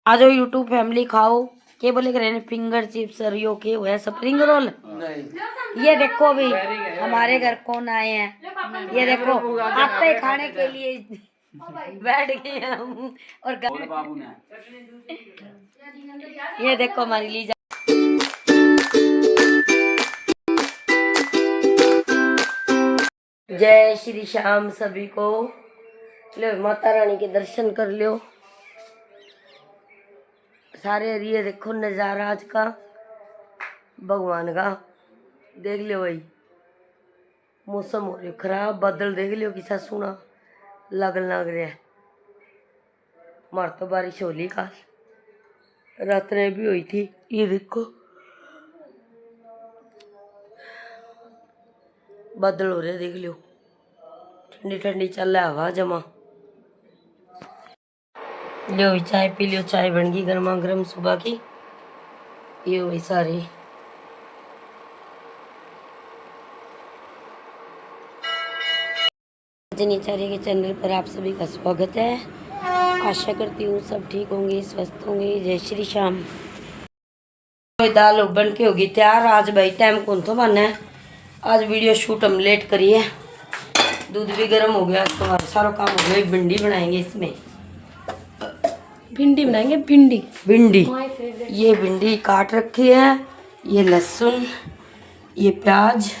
आ जाओ YouTube family खाओ। के बोले करें फिंगर चिप्स और यो के हुआ स्प्रिंग रोल। ये देखो अभी हमारे घर कौन आए हैं। ये देखो आते ही खाने के लिए बैठ गए हम। और ये देखो हमारी लीजा। जय श्री श्याम सभी को। लो माता रानी के दर्शन कर लो सारे। ये देखो नज़ारा आज का भगवान का देख लियो भाई। मौसम हो रहा खराब, बादल देख लियो किसा सोना लगन लग रहा है। मार तो बारिश हो ली कल रात ने भी हुई थी। ये देखो बादल हो रहे देख लियो, ठंडी ठंडी चल रहा हवा जमा। लियो चाय पी लियो, चाय बन गई गर्मा गर्म सुबह की। ये वही सारी दिनचर्या के चैनल पर आप सभी का स्वागत है। आशा करती हूँ सब ठीक होंगे, स्वस्थ होंगे। जय श्री श्याम। दाल बन के होगी तैयार। आज भाई टाइम कौन तो माना है, आज वीडियो शूट हम लेट करिए। दूध भी गर्म हो गया, तो हमारा सारा काम हो गया। भिंडी बनाएंगे, इसमें भिंडी बनाएंगे। भिंडी ये भिंडी काट रखी है, ये लहसुन, ये प्याज।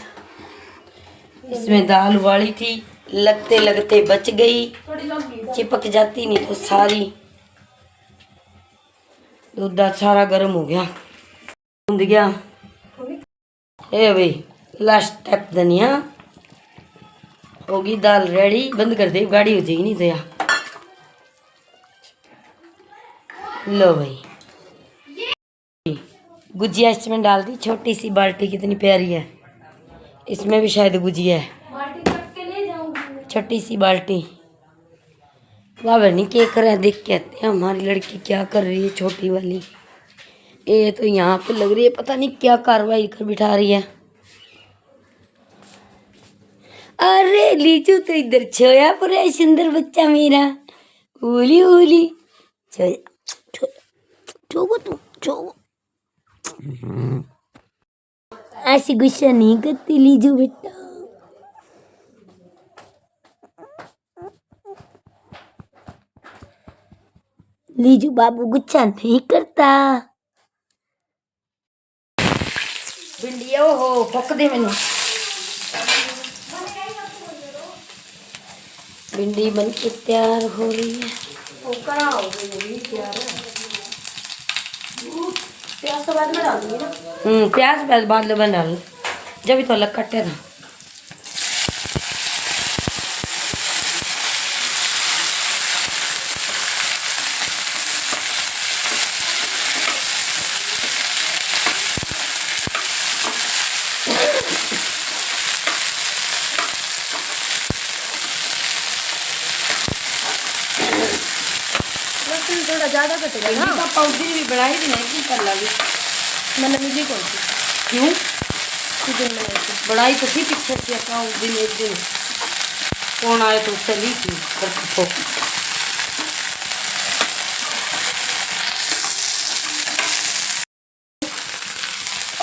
इसमें दाल उबाली थी, लगते लगते बच गई, चिपक जाती नहीं तो सारी। दूध सारा गर्म हो गया, भून गया। ए भाई लास्ट स्टेप धनिया होगी। दाल रेडी, बंद कर दे गाड़ी हो जाएगी नहीं तो यार। लो भाई गुजिया इसमें डाल दी, छोटी सी बाल्टी कितनी प्यारी है। इसमें भी शायद गुजिया है, छोटी सी बाल्टी। वाह बहनी क्या कर रहे हैं, देख के आते हैं हमारी लड़की क्या कर रही है छोटी वाली। ये तो यहाँ पे लग रही है पता नहीं क्या कार्रवाई कर बिठा रही है। अरे लीचू तो इधर छोया पूरा सुंदर बच्चा मेरा। ओली ओली छोगो तुम छोगो। ऐसी गुस्सा नहीं करती लीजू बेटा। लीजू बाबू गुस्सा नहीं करता। भिंडिया हो पक दे मैंने। भिंडी बन के तैयार हो रही है। प्याज तो बाद में डाल दूंगी ना। प्याज बाद में डाल जब तो अलग कटे था। थोड़ा ज्यादा कटेगा ना। पापा उस दिन भी बनाई थी, नहीं कर लगी मैंने मिली कौन सी क्यों चिकन बनाई थी। बनाई तो थी पीछे से अपना उस दिन। एक दिन कौन आए तो उससे ली थी तो।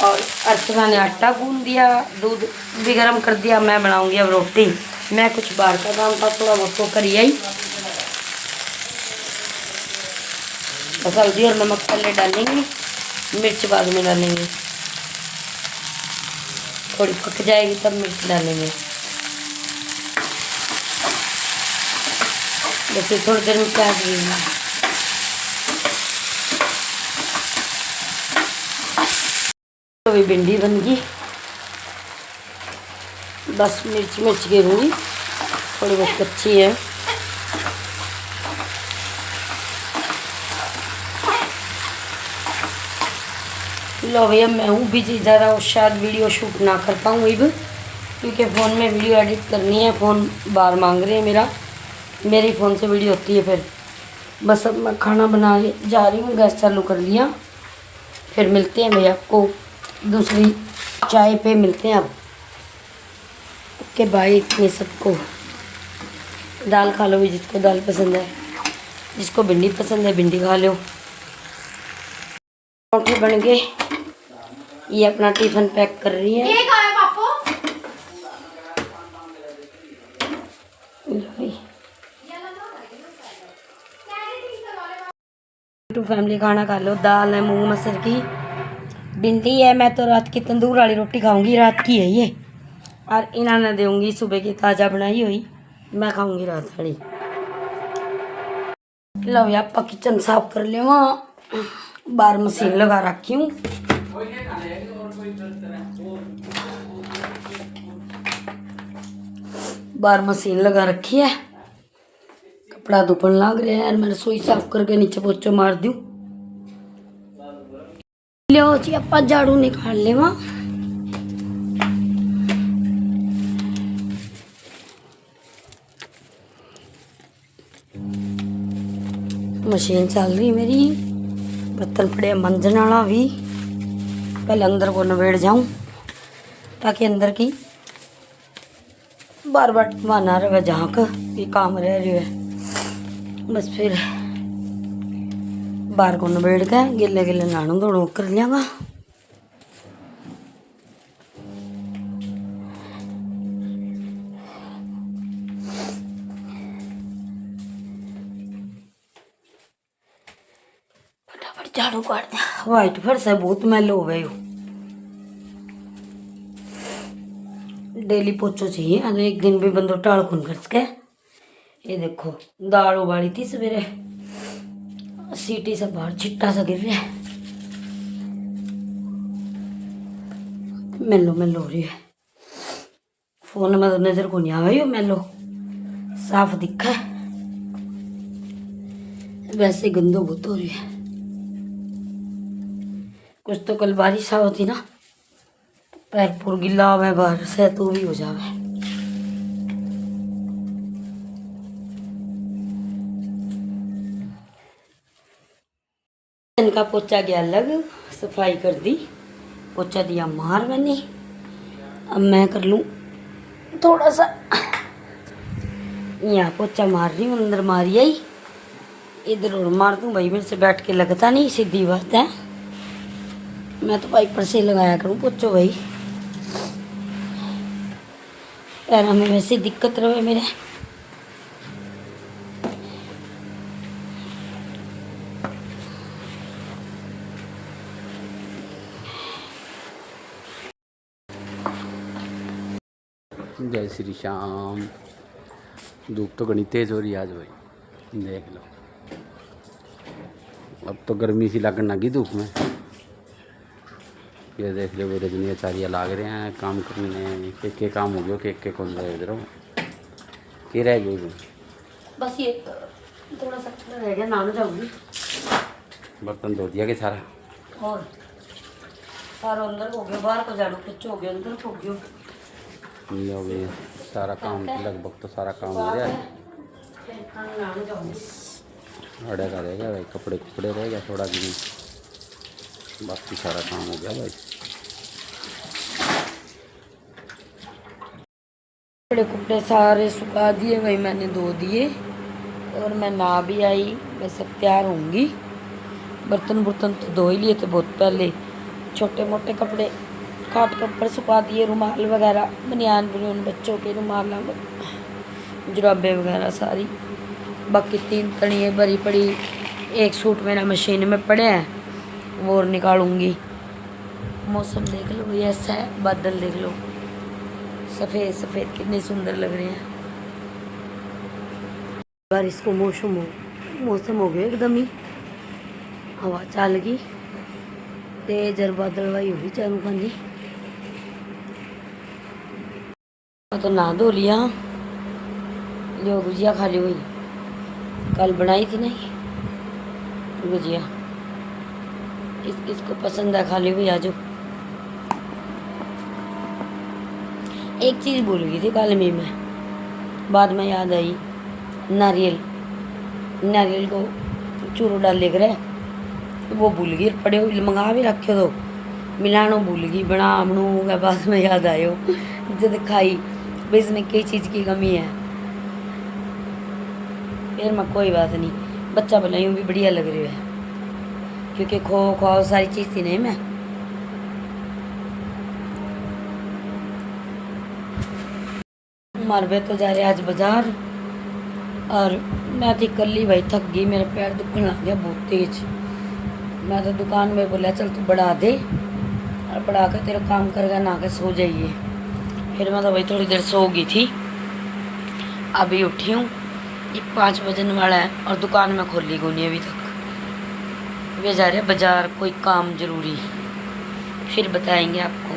और अर्चना ने आटा गूंद दिया, दूध भी गर्म कर दिया। मैं बनाऊंगी अब रोटी। मैं कुछ बाहर का काम था थोड़ा बहुत तो करी आई। हल्दी और नमक पहले डालेंगे, मिर्च बाद में डालेंगे। थोड़ी पक जाएगी तब मिर्च डालेंगे। जैसे थोड़ी देर में प्याज देंगे। तो अभी भिंडी बन गई, बस मिर्च गिरूँगी, थोड़ी बहुत कच्ची है। लो भैया मैं हूँ बिजी ज़्यादा और शायद वीडियो शूट ना कर पाऊँ अब, क्योंकि फ़ोन में वीडियो एडिट करनी है। फ़ोन बार मांग रहे हैं मेरा, मेरे फ़ोन से वीडियो होती है। फिर बस अब मैं खाना बना जा रही हूँ, गैस चालू कर लिया। फिर मिलते हैं भैया आपको दूसरी चाय पे मिलते हैं अब। Okay bye. इतने सबको दाल खा लो भी, जिसको दाल पसंद है, जिसको भिंडी पसंद है भिंडी खा लो। पराठे बन गए। ये अपना टिफिन पैक कर रही है। टू फैमिली खाना खा लो। दाल है मूंग मसर की, भिंडी है। मैं तो रात की तंदूर वाली रोटी खाऊंगी, रात की है ये। और इन्होंने दूंगी सुबह की ताज़ा बनाई हुई, मैं खाऊंगी रात वाली। लो आप किचन साफ कर ले। वहाँ बाहर मशीन लगा रखी हूँ। बाहर मशीन लगा रखी है, कपड़ा धुपन लग रहा है। मैं रसोई साफ करके नीचे पोछो मार दूँ। लो जी आप झाड़ू निकाल ले। वहाँ मशीन चल रही मेरी। बर्तन पड़े मंजन वाला भी। पहले अंदर को नवेड़ जाऊं ताकि अंदर की बार बार बना रहे झाँक ये काम रह रही है। बस फिर बाहर को नवेड़ के गिले गिले नहाणू धोणू कर लियागा। फटाफट झाड़ू काट दिया। वाइट फर्श है, बहुत मैलो हो गए हो। डेली पोछो चाहिए, और एक दिन भी बंदो टाल खून कर सके। ये देखो दाल उबाली थी सवेरे, सीटी से बाहर छिट्टा सा गिर रहा है। मैलो मैलो हो रही है। फोन में तो नजर को नहीं आ रही हो, मैलो साफ दिखा है, वैसे गंदो बहुत हो रही है। कुछ तो कल बारिश आ होती ना, पैर पूर गिला हुआ बाहर से तो भी हो जावे। इनका पोचा गया अलग, सफाई कर दी, पोचा दिया मार मैंने। अब मैं कर लूँ थोड़ा सा, यहाँ पोचा मार रही हूँ, अंदर मारी आई, इधर और मार दूँ भाई। मेरे से बैठ के लगता नहीं, सीधी बात है। मैं तो पाइपर से लगाया करूँ पोचो भाई, पैरों में वैसे दिक्कत रहे मेरे। जय श्री श्याम। धूप तो घनी तेज हो रही है आज भाई, देख लो। अब तो गर्मी सी लगने लगी धूप में। ये देख लो वो रजनी आचार्य लाग रहे हैं काम करने। के काम हो गया, के कौन रहे इधर के रह गए। बस ये थोड़ा सा रह गया, नहाने जाऊंगी। बर्तन धो दिया कि सारा, और सारा अंदर हो गया, बाहर को झाड़ू पोछा हो गया, अंदर हो गया। ये हो गया सारा काम, लगभग तो सारा काम हो गया है। अड़े का रहेगा भाई, कपड़े कपड़े रहेगा थोड़ा दिन, बाकी सारा काम हो गया भाई। कपड़े कुपड़े सारे सुखा दिए भाई, मैंने धो दिए और मैं नहा भी आई। मैं सब तैयार होंगी। बर्तन बुर्तन तो धो ही लिए थे बहुत पहले। छोटे मोटे कपड़े काट कर ऊपर सुखा दिए, रुमाल वगैरह, बनियान बनियान बच्चों के रुमाल, जुराबे वगैरह सारी। बाकी 3 तनिए भरी पड़ी, एक सूट मेरा मशीन में पड़े हैं, वो और निकालूंगी। मौसम देख लो ये ऐसा है, बादल देख लो सफ़ेद सफ़ेद कितने सुंदर लग रहे हैं। बारिश को मौसम हो गया एकदम ही, हवा चल गई तेज और बादलवाई हुई चारों खानी। तो नहा धो लिया, लियो गुजिया खा ली हुई, कल बनाई थी नहीं गुजिया, किसको पसंद है खा ली हुई। आजो एक चीज़ भूल गई थी कल में, बाद में याद आई, नारियल को चूरो डाल लेकर है, वो भूल गई, पड़े हुए मंगा भी रखे तो मिलानो भूल गई, बनू बाद में याद आयो जब खाई भाई इसमें कई चीज़ की कमी है। फिर मैं कोई बात नहीं, बच्चा बनाई भी बढ़िया लग रही है। क्योंकि खो खाओ सारी चीज़ थी नहीं मैं। मारबे तो जा रहे आज बाजार और मैं थी कल ही भाई, थक गई, मेरा पैर दुखने लग गया बहुत तेज। मैं तो दुकान में बोला चल तू बढ़ा दे और बढ़ा कर तेरा काम करके ना के सो जाइए। फिर मैं तो भाई थोड़ी देर सो गई थी, अभी उठी हूँ। ये 5 बजने वाला है और दुकान में खोली को नहीं अभी तक। वे जा रहे हैं बाजार, कोई काम जरूरी, फिर बताएंगे आपको।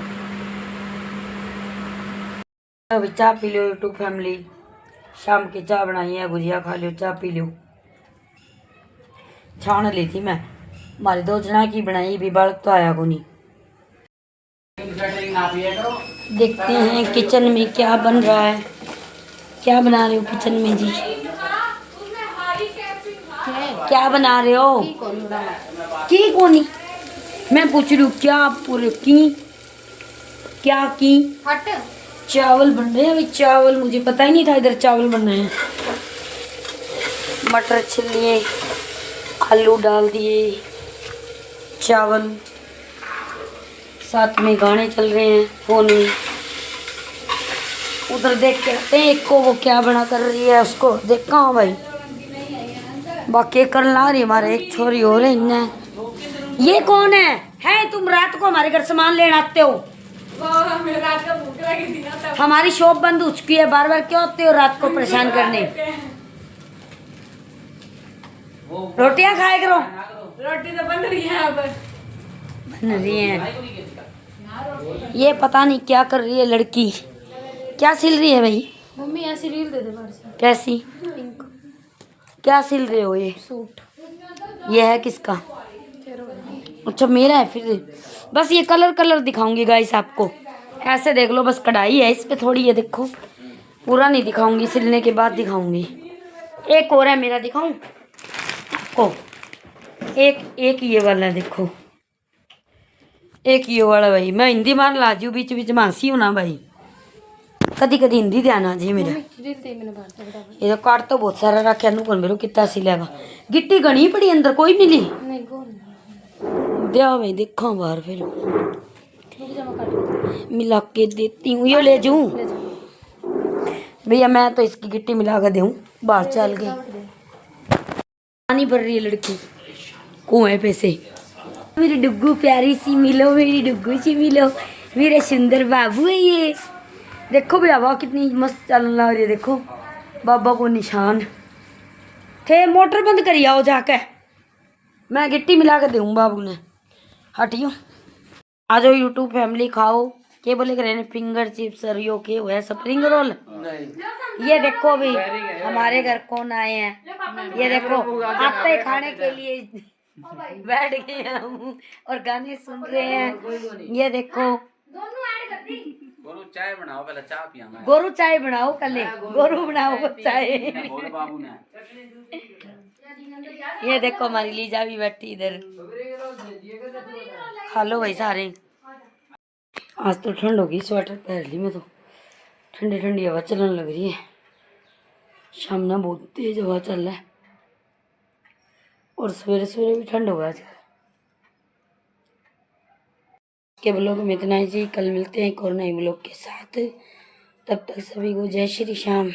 अभी चाय पी लो यूट्यूब फैमिली, शाम की चाय बनाई है, गुजिया खा लो, चाय पी लो। छान ली थी मैं, हमारे 2 जना की बनाई, भी बालक तो आया को नहीं। देखते हैं किचन में क्या बन रहा है। क्या बना रहे हो किचन में जी? क्या बना रहे हो? की कोनी मैं पूछ रही हूँ क्या पूरे की क्या की? चावल बन रहे हैं अभी, चावल मुझे पता ही नहीं था इधर चावल बन रहे हैं। मटर छिल लिए, आलू डाल दिए, चावल, साथ में गाने चल रहे हैं फोन में। उधर देख के आते हैं एक को, वो क्या बना कर रही है उसको देखा हूँ भाई। बाकी कर ला रही हमारे एक छोरी हो रही है। ये कौन है तुम रात को हमारे घर सामान लेने आते हो? हमारी शॉप बंद हो चुकी है, बार बार क्यों आते हो रात को परेशान करने? रोटियां खाया करो। रोटी तो बन रही है, अब बन रही है। ये पता नहीं क्या कर रही है लड़की, क्या सिल रही है भाई? मम्मी ऐसी रील दे दे बाहर से। कैसी? पिंक क्या सिल रहे हो ये? सूट। ये है किसका? अच्छा मेरा है फिर। बस ये कलर दिखाऊंगी गाइस आपको, ऐसे देख लो, बस कढ़ाई है इस पे थोड़ी, ये देखो। पूरा नहीं दिखाऊंगी, सिलने के बाद दिखाऊंगी। एक और है मेरा, दिखाऊं आपको? एक ये वाला देखो, एक ये वाला भाई। मैं हिंदी मार लाजी हूँ, बीच बीच में हंसी हूँ ना भाई, कदी कदी हिंदी ध्यान आ जी मेरा। रील दे मैंने बाहर से बता। ये तो काट तो बहुत सारा रखा नु कौन मेरे कितना सिलेगा। गिट्टी घनी पड़ी अंदर, कोई मिली नहीं कौन दिया भाई, देखा बाहर फिर रुक जा, मैं काट के मिला के देती हूँ। ये ले जाऊँ ले जा। भैया, मैं तो इसकी गिट्टी मिला कर दूँ बाहर चल के। पानी भर रही है लड़की कुएं पे से। मेरी डुग्गू प्यारी सी मिलो, मेरी डुग्गू सी मिलो, मेरे सुंदर बाबू है ये। देखो भैया हवा कितनी मस्त चलने लग रही है, देखो बाबा को निशान थे। मोटर बंद करी आओ जाके, मैं गिट्टी मिला के दूँ बाबू ने। हटियो आ जाओ यूट्यूब फैमिली, खाओ। के बोले करे फिंगर चिप्स और यो के हुआ स्प्रिंग रोल। ये देखो भी हमारे घर कौन आए हैं, ये देखो आते खाने के लिए बैठ गए हम और गाने सुन रहे हैं। ये देखो गोरू चाय बनाओ, पहले चाय पियाँगा। गोरू चाय बनाओ, पहले गोरू बनाओ चाय। बोल बाबू ने। ये देखो हमारी लीजा भी बैठी इधर, खा लो भाई सारे। आज तो ठंड होगी, स्वेटर पहन ली मैं तो, ठंडी ठंडी हवा चलने लग रही है। सामने बहुत तेज हवा चल रहा है और सवेरे सवेरे भी ठंड होगा आज के। ब्लॉग में इतना ही जी, कल मिलते हैं एक और नए ब्लॉग के साथ। तब तक सभी को जय श्री श्याम।